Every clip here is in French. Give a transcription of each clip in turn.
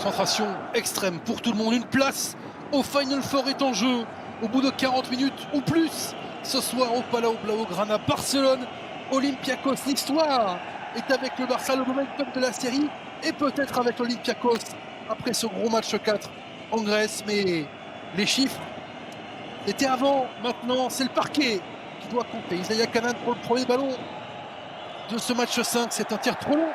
Concentration extrême pour tout le monde. Une place au Final Four est en jeu au bout de 40 minutes ou plus. Ce soir au Palau Blaugrana, Barcelone, Olympiakos. L'histoire est avec le Barça, le momentum de la série, et peut-être avec l'Olympiakos après ce gros match 4 en Grèce. Mais les chiffres étaient avant, maintenant c'est le parquet qui doit compter. Isaiah Canaan pour le premier ballon de ce match 5, c'est un tir trop long.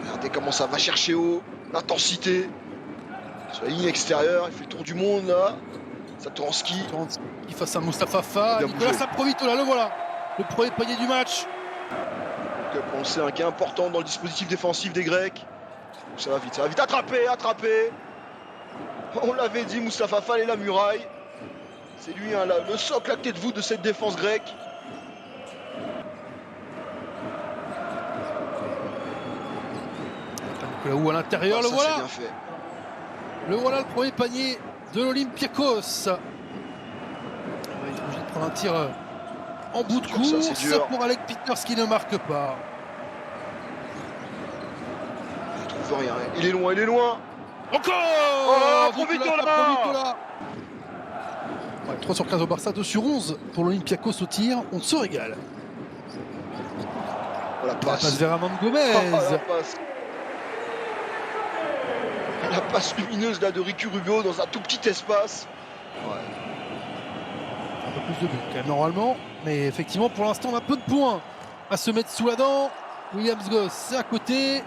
Regardez comment ça va chercher haut, l'intensité. Sur la ligne extérieure, il fait le tour du monde là. Satoransky. Face à Mustapha Fall, Nicolas Saprovitola, le voilà. Le premier panier du match. On sait un qui est important dans le dispositif défensif des Grecs. Ça va vite, attrapé. On l'avait dit, Mustapha Fall est la muraille. C'est lui hein, le socle, la clé de voûte de cette défense grecque. Nicolas Ou à l'intérieur, le voilà. Bien fait. Le voilà, le premier panier de l'Olympiakos. Il est obligé de prendre un tir en bout de course pour Alec Peters qui ne marque pas. Il trouve rien. Il est loin. Encore Provitola. 3 sur 15 au Barça, 2 sur 11 pour l'Olympiakos au tir. On se régale. La passe vers Armand Gomez. La passe lumineuse là de Ricky Rubio dans un tout petit espace. Ouais. Un peu plus de buts quand même normalement. Mais effectivement pour l'instant on a peu de points à se mettre sous la dent. Williams Goss c'est à côté.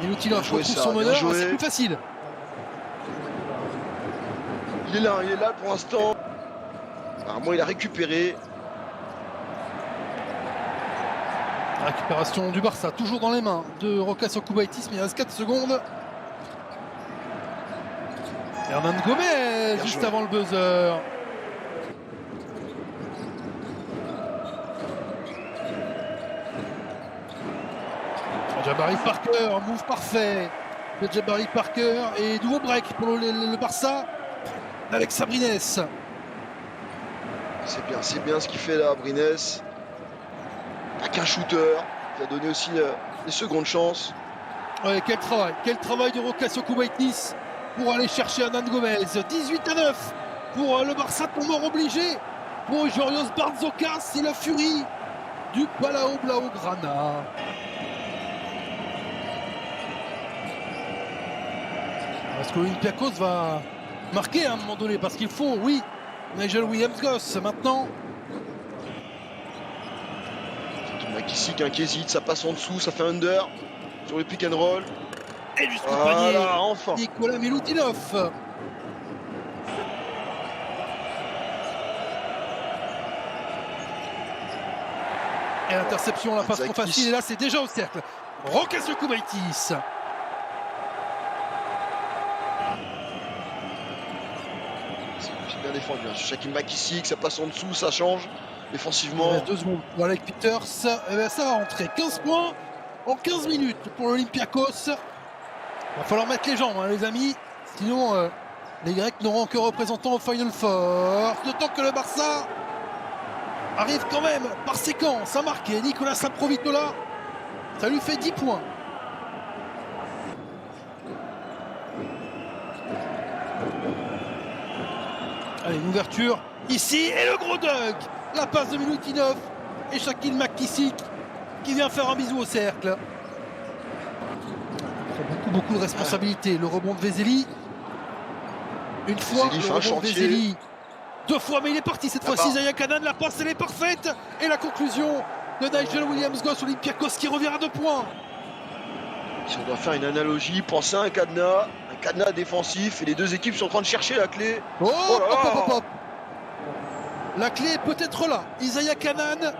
Milutinov retrouve son meneur, c'est plus facile. Il est là pour l'instant. Apparemment il a récupéré. La récupération du Barça, toujours dans les mains de Rokas Okubaitis, mais il reste 4 secondes. Hernan Gomez, juste avant le buzzer. Jabari Parker, move parfait de Jabari Parker et nouveau break pour le Barça. Alex Abrines. C'est bien ce qu'il fait là, Abrines. Pas qu'un shooter, il a donné aussi les secondes chances. Ouais, quel travail de Rokas Okubaitis pour aller chercher Hernan Gomez. 18-9 pour le Barça, pour mort obligé pour Georgios Barzokas, c'est la furie du Palau Blaugrana. Parce que l'Olympiakos va marquer à un moment donné, parce qu'il faut, oui, Nigel Williams-Goss maintenant. McKissick qui hésite, ça passe en dessous, ça fait under sur le pick and roll. Et jusqu'au panier, enfin. Nicolas Milutinov. Et l'interception, la passe trop facile, et là c'est déjà au cercle. Rokas Okubaitis. C'est bien défendu. Shaquille McKissick, ça passe en dessous, ça change. Défensivement. 2 secondes pour Alec Peters. Et bien ça va rentrer. 15 points en 15 minutes pour l'Olympiakos. Il va falloir mettre les jambes, hein, les amis. Sinon, les Grecs n'auront que représentant au Final Four. D'autant que le Barça arrive quand même par séquence à marquer. Nicolas Saprovitola, ça lui fait 10 points. Allez, une ouverture ici. Et le gros dunk. La passe de Milutinov et Shaquille McKissick qui vient faire un bisou au cercle. Beaucoup de responsabilités. Le rebond de Vesely. Une fois, le rebond de Vesely. 2 fois, mais il est parti cette fois-ci. Isaiah Canaan, la passe elle est parfaite. Et la conclusion de Nigel Williams-Goss, Olympiakos qui revient à 2 points. Si on doit faire une analogie, pensez à un cadenas défensif et les deux équipes sont en train de chercher la clé. Hop. La clé est peut-être là. Isaiah Canaan.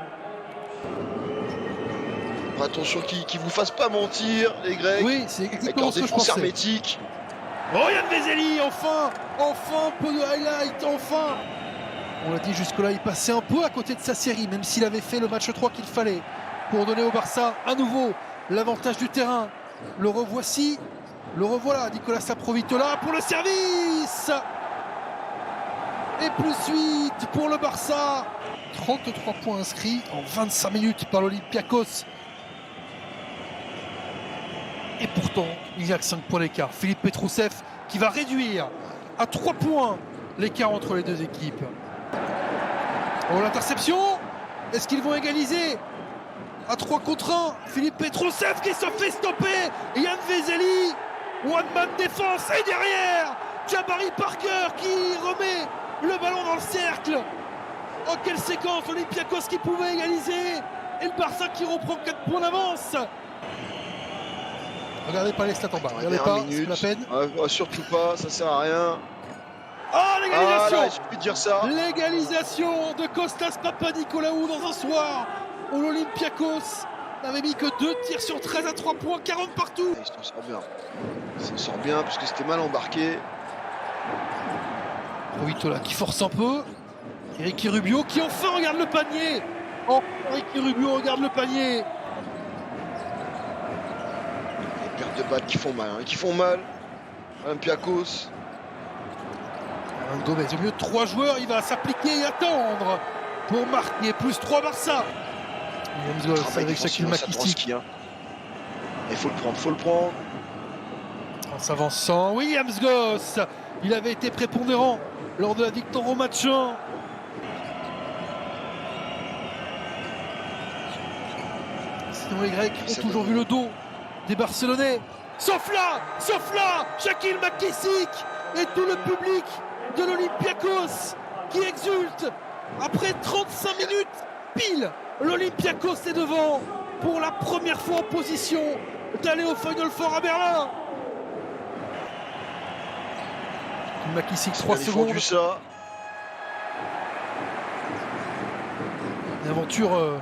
Attention qu'ils vous fassent pas mentir, les Grecs. Oui, c'est exactement ce que je pensais. Hermétique. Oh, Yann Vesely, enfin, un peu de highlight, enfin. On l'a dit jusque-là, il passait un peu à côté de sa série, même s'il avait fait le match 3 qu'il fallait pour donner au Barça à nouveau l'avantage du terrain. Le revoici, le revoilà, Nicolas Saprovitola pour le service. Et plus 8 pour le Barça. 33 points inscrits en 25 minutes par l'Olympiakos. Et pourtant, il n'y a que 5 points d'écart. Philippe Petrousev qui va réduire à 3 points l'écart entre les deux équipes. Oh, l'interception! Est-ce qu'ils vont égaliser? À 3 contre 1, Philippe Petrousev qui se fait stopper. Yann Vezeli, one man défense, et derrière, Jabari Parker qui remet le ballon dans le cercle. Oh, quelle séquence! Olympiakos qui pouvait égaliser, et le Barça qui reprend 4 points d'avance. Regardez pas les stats en bas, regardez pas, c'est la peine. Surtout pas, ça sert à rien. Oh, l'égalisation! Ah, là, je peux te dire ça. L'égalisation de Kostas Papanikolaou dans un soir où l'Olympiakos n'avait mis que 2 tirs sur 13 à 3 points, 40 partout. Il s'en sort bien. Il s'en sort bien parce que c'était mal embarqué. Vitola qui force un peu. Ricky Rubio qui enfin regarde le panier. Oh, Ricky Rubio regarde le panier. Les pertes de balles qui font mal, qui font mal. Olympiakos. Gomez, au mieux de 3 joueurs, il va s'appliquer et attendre pour marquer. Plus 3 Barça. Avec Shaquille McKissick. Il faut le prendre. En s'avançant, Williams Goss. Il avait été prépondérant lors de la victoire au match 1. Sinon les Grecs ont toujours vu le dos des Barcelonais. Sauf là, Shaquille McKissick et tout le public de l'Olympiakos qui exulte. Après 35 minutes pile, l'Olympiakos est devant pour la première fois en position d'aller au Final Four à Berlin. McKissick 3 secondes. Ça. Une aventure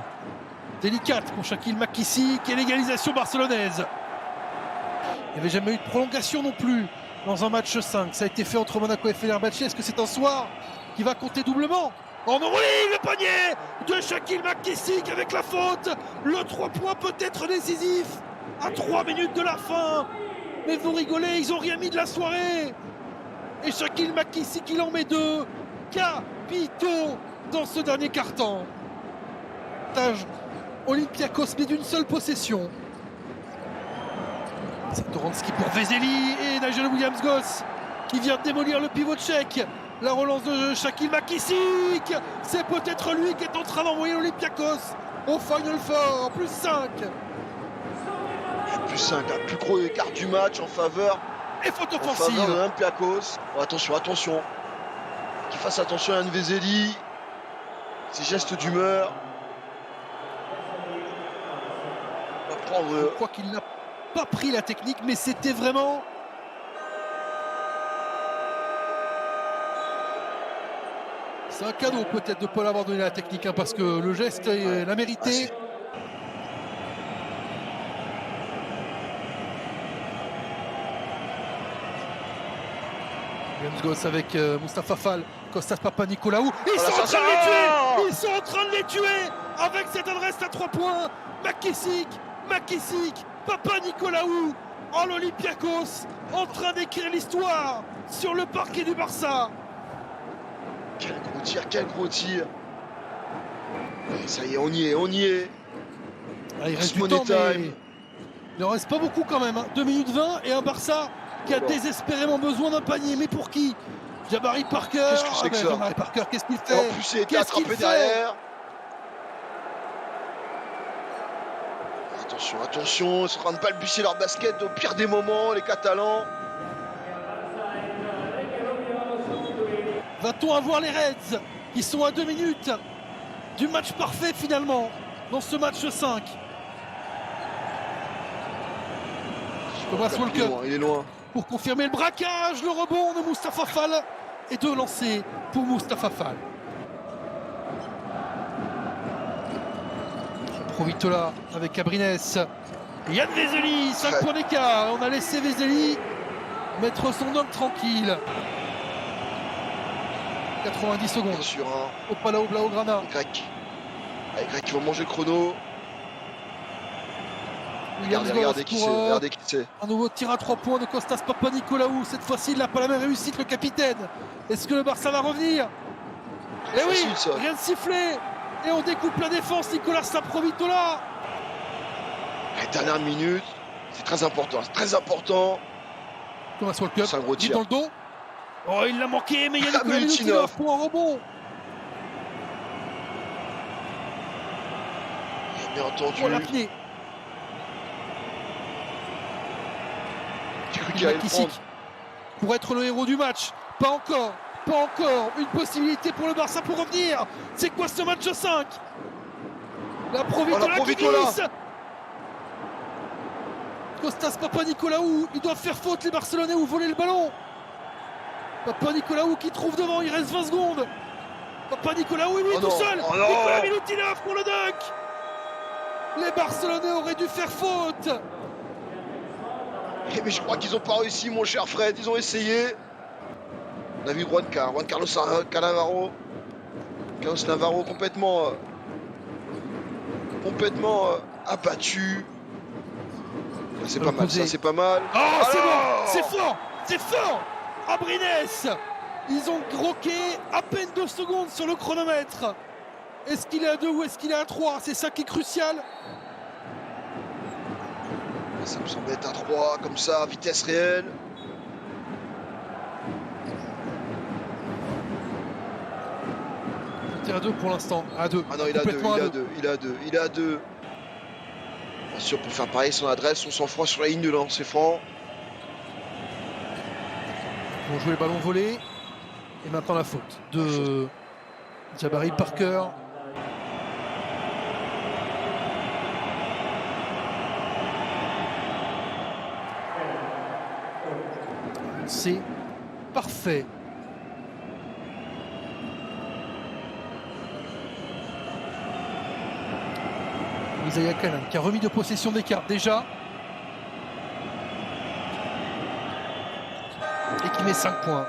délicate pour Shaquille McKissick et l'égalisation barcelonaise. Il n'y avait jamais eu de prolongation non plus dans un match 5. Ça a été fait entre Monaco et Fenerbahçe. Est-ce que c'est un soir qui va compter doublement? Oh non, oui, le panier de Shaquille McKissick avec la faute. Le 3 points peut être décisif à 3 minutes de la fin. Mais vous rigolez, ils n'ont rien mis de la soirée. Et Shaquille McKissick, il en met 2 capitaux dans ce dernier quart-temps. Olympiakos mais d'une seule possession. C'est Doranski pour Vezeli et Nigel Williams-Goss qui vient de démolir le pivot tchèque. La relance de Shaquille McKissick, c'est peut-être lui qui est en train d'envoyer l'Olympiakos au Final Four, plus 5. Plus 5, un plus gros écart du match en faveur. Et faute offensive. En faveur de l'Olympiakos. Oh, attention. Qu'il fasse attention à Yann Vezeli. Ses gestes d'humeur. Je crois qu'il n'a pas pris la technique, mais c'était vraiment... C'est un cadeau peut-être de ne pas l'avoir donné la technique, parce que le geste, l'a mérité. Williams Goss avec Mustapha Fall, Kostas Papanikolaou. Ils sont en train de les tuer avec cette adresse à 3 points. McKissick, Papanikolaou. Oh, l'Olympiakos en train d'écrire l'histoire sur le parquet du Barça. Quel gros tir. Ça y est, on y est. Ah, il reste du temps, mais il ne reste pas beaucoup quand même. 2 minutes 20 et un Barça qui a désespérément besoin d'un panier. Mais pour qui? Jabari Parker. Qu'est-ce que c'est que ça? Jabari Parker, qu'est-ce qu'il fait? Et en plus, il a été attrapé derrière. Attention, ils sont en train de balbutier leur basket au pire des moments, les Catalans. Va-t-on avoir les Reds qui sont à 2 minutes du match parfait finalement dans ce match 5? Thomas Walker, il est loin. Pour confirmer le braquage, le rebond de Mustapha Fall et 2 lancers pour Mustapha Fall. Provitola avec Abrines. Yann Vezeli, 5 points d'écart. On a laissé Vezeli mettre son homme tranquille. 90 secondes. Sur au Palau Blaugrana. Les Grecs qui vont manger le chrono. Regardez qui c'est. Un nouveau tir à 3 points de Kostas Papanikolaou. Cette fois-ci, il n'a pas la même réussite, le capitaine. Est-ce que le Barça va revenir? Eh oui, rien de sifflé. Et on découpe la défense, Nicolas Provitola. Dernière minute. C'est très important, c'est très important. Thomas Walkup, C'est un gros vite tir. dans le dos. Oh, il l'a manqué, mais il y a Nicolas Milutinov. Milutinov pour un rebond. Bien entendu. Oh, l'apnée. J'ai cru qu'il allait le prendre. McKissick pour être le héros du match. Pas encore. Pas encore. Une possibilité pour le Barça pour revenir. C'est quoi ce match 5? La Provitola, Oh, la Provitola. qui glisse. Kostas Papanicolaou, ils doivent faire faute les Barcelonais ou voler le ballon. Papanicolaou qui trouve devant, il reste 20 secondes. Papanicolaou, oui, Oh tout non, seul. oh non. Nicolas Milutinov pour le dunk. Les Barcelonais auraient dû faire faute. Eh, mais je crois qu'ils n'ont pas réussi, mon cher Fred. Ils ont essayé. On a vu Juan Carlos Cannavaro. Carlos Navarro complètement abattu. Ça, c'est pas mal, ça c'est pas mal. Oh, c'est bon, Alors c'est fort, c'est fort. Abrines, ils ont croqué à peine 2 secondes sur le chronomètre. Est-ce qu'il est à 2 ou est-ce qu'il est à 3? C'est ça qui est crucial. Ça me semble être à 3, comme ça, vitesse réelle. Il est à 2 pour l'instant, à 2. Ah non, il a 2, Complètement à deux. il a 2. Bien sûr, pour faire pareil, son adresse, son sang-froid sur la ligne de lancer franc. Ils vont jouer le ballon volé. Et maintenant la faute de Jabari Parker. C'est parfait. Isaiah Canaan qui a remis de possession d'écart déjà. Et qui met 5 points.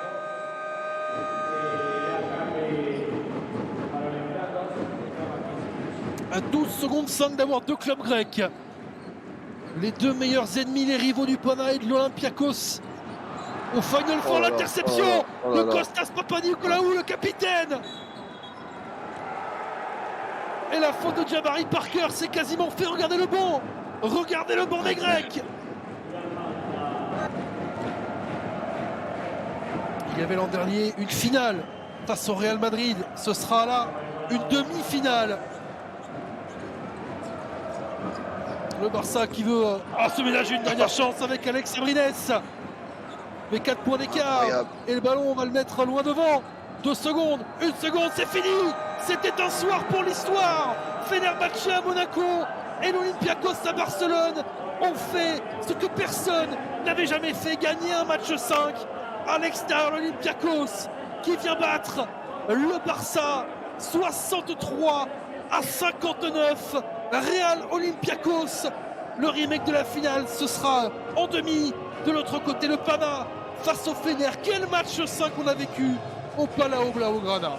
À 12 secondes 5 d'avoir 2 clubs grecs. Les 2 meilleurs ennemis, les rivaux du Pana et de l'Olympiakos. Au Final Four, l'interception de Kostas Papanicolaou, le capitaine. Et la faute de Jabari Parker, c'est quasiment fait. Regardez le banc. Regardez le banc des Grecs. Il y avait l'an dernier une finale face au Real Madrid. Ce sera là une demi-finale. Le Barça qui veut se ménager une dernière chance avec Alex Abrines. Mais 4 points d'écart. Incroyable. Et le ballon, on va le mettre loin devant. 2 secondes, 1 seconde, c'est fini. C'était un soir pour l'histoire. Fenerbahçe à Monaco et l'Olympiakos à Barcelone ont fait ce que personne n'avait jamais fait, gagner un match 5 à l'extérieur. L'Olympiakos qui vient battre le Barça 63 à 59. Real Olympiakos, le remake de la finale, ce sera en demi. De l'autre côté, le Pana face au Fener. Quel match 5 on a vécu au Palau Blaugrana.